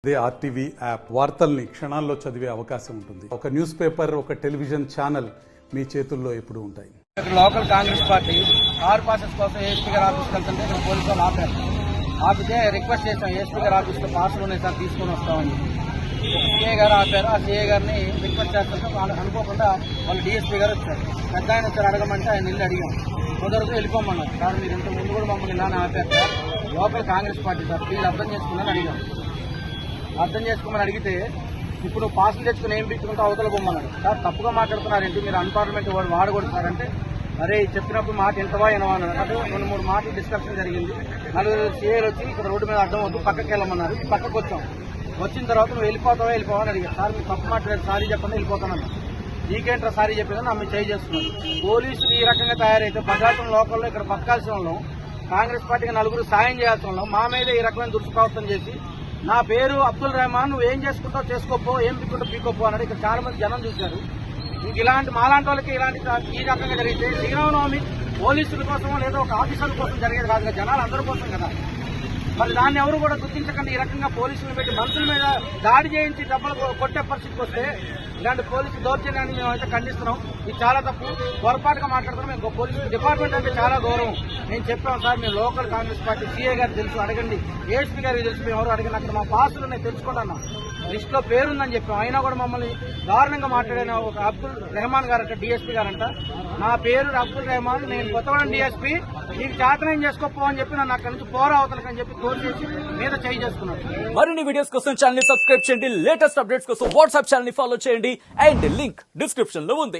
అదే RTV app వార్తల్ని క్షణాల్లో చదివే అవకాశం ఉంటుంది. ఒక న్యూస్ పేపర్, ఒక టెలివిజన్ ఛానల్ మీ చేతుల్లో ఎప్పుడూ ఉంటాయి. Local Congress party car passes కోసం ఏఎస్పీ గారు ఆఫీస్కి వెళ్తుంటే ఇక్కడ పోలీసు వాళ్ళు ఆపారు. ఆపితే రిక్వెస్ట్ చేశాం, ఏఎస్పీ గారు ఆఫీస్లో పాసులు ఉన్నాయి సార్ తీసుకొని వస్తామని. సిఏ గారు ఆపారు. ఆ సిఏ గారిని రిక్వెస్ట్ చేస్తుంటే వాళ్ళు అనుకోకుండా వాళ్ళు డిఎస్పీ గారు వచ్చారు. పెద్ద ఆయన వచ్చారు అడగమంటే ఆయన వెళ్ళి అడిగాం. కుదరకు వెళ్ళిపోమన్నారు. సార్ మీరు ఇంత ముందు కూడా మమ్మల్ని ఇలానే ఆపారు sir, local Congress party sir please అర్థం చేసుకున్నాను అడిగాం. అర్థం చేసుకోమని అడిగితే ఇప్పుడు పాసులు తెచ్చుకుని ఏం పిచ్చుకుంటూ అవతల బొమ్మన్నాడు. సార్ తప్పుగా మాట్లాడుతున్నారేంటి, మీరు అన్పార్లమెంట్ వాడు వాడకూడదు సార్ అంటే, అరే చెప్పినప్పుడు మాట ఎంతవా ఎనవా అన్నారు. అంటే 2-3 మాటలు డిస్కషన్ జరిగింది. 4 సీఏలు వచ్చి ఇక్కడ రోడ్డు మీద అడ్డం వద్దు పక్కకి వెళ్ళమన్నారు. పక్కకు వచ్చాం. వచ్చిన తర్వాత నువ్వు వెళ్ళిపోతావా అని అడిగారు. సార్ మీరు తప్పు మాట్లాడారు, సారీ చెప్పండి వెళ్ళిపోతానన్నా. నీకేంట్రా సారీ చెప్పినా నమ్మి చేయి చేస్తున్నారు. పోలీసులు ఈ రకంగా తయారైతే ప్రజాతం లోకల్లో ఇక్కడ బతకాల్సిన వాళ్ళం, కాంగ్రెస్ పార్టీకి 4 సాయం చేయాల్సిన వాళ్ళం, మా మీద ఈ రకమైన దుష్ప్రవర్తన చేసి నా పేరు అబ్దుల్ రెహమాన్, నువ్వు ఏం చేసుకుంటావు చేసుకోపో, ఏం పిక్కుంటో పీకోపో అన్నాడు. ఇక్కడ చాలా మంది జనం చూశారు. ఇంక ఇలాంటి మాలాంటి వాళ్ళకి ఇలాంటి ఈ రకంగా జరిగితే శ్రీరామనవమి పోలీసుల కోసమో లేదా ఒక ఆఫీసర్ కోసం జరిగేది కాదు కదా, జనాలు అందరి కోసం కదా. మరి దాన్ని ఎవరు కూడా గుర్తించకుండా ఈ రకంగా పోలీసులు పెట్టి మనుషుల మీద దాడి చేయించి డబ్బులు కొట్టే పరిస్థితికి వస్తే ఇలాంటి పోలీసు దౌర్జన్యాన్ని మేమైతే ఖండిస్తున్నాం. ఇది చాలా తప్పు, పొరపాటుగా మాట్లాడుతున్నాం. మేము పోలీసు డిపార్ట్మెంట్ అంటే చాలా గౌరవం. నేను చెప్పాం సార్, మేము లోకల్ కాంగ్రెస్ పార్టీ సీఏ గారు తెలుసు అడగండి, ఏఎస్పీ గారికి తెలుసు, మేము ఎవరు అడిగిన అక్కడ మా పాసులు నేను తెలుసుకోండి అన్నా. లిస్ట్ లో పేరుందని చెప్పాం. అయినా కూడా మమ్మల్ని దారుణంగా మాట్లాడిన ఒక అబ్దుల్ రెహమాన్ గారంట, డిఎస్పీ గారంట, నా పేరు అబ్దుల్ రెహమాన్, నేను కొత్తగూడెం డిఎస్పీ, నీకు చేతనం చేసుకోపో అని చెప్పి నన్ను అక్కడి నుంచి పోరా అవతలకని చెప్పి తోడు చేసి మీద చేయి చేసుకున్నాను. మరిన్ని వీడియోస్ కోసం ఛానల్ ని సబ్స్క్రైబ్ చేయండి, లేటెస్ట్ అప్డేట్స్ కోసం వాట్సాప్ ఛానల్ ని ఫాలో చేయండి అండ్ లింక్ డిస్క్రిప్షన్ లో ఉంది.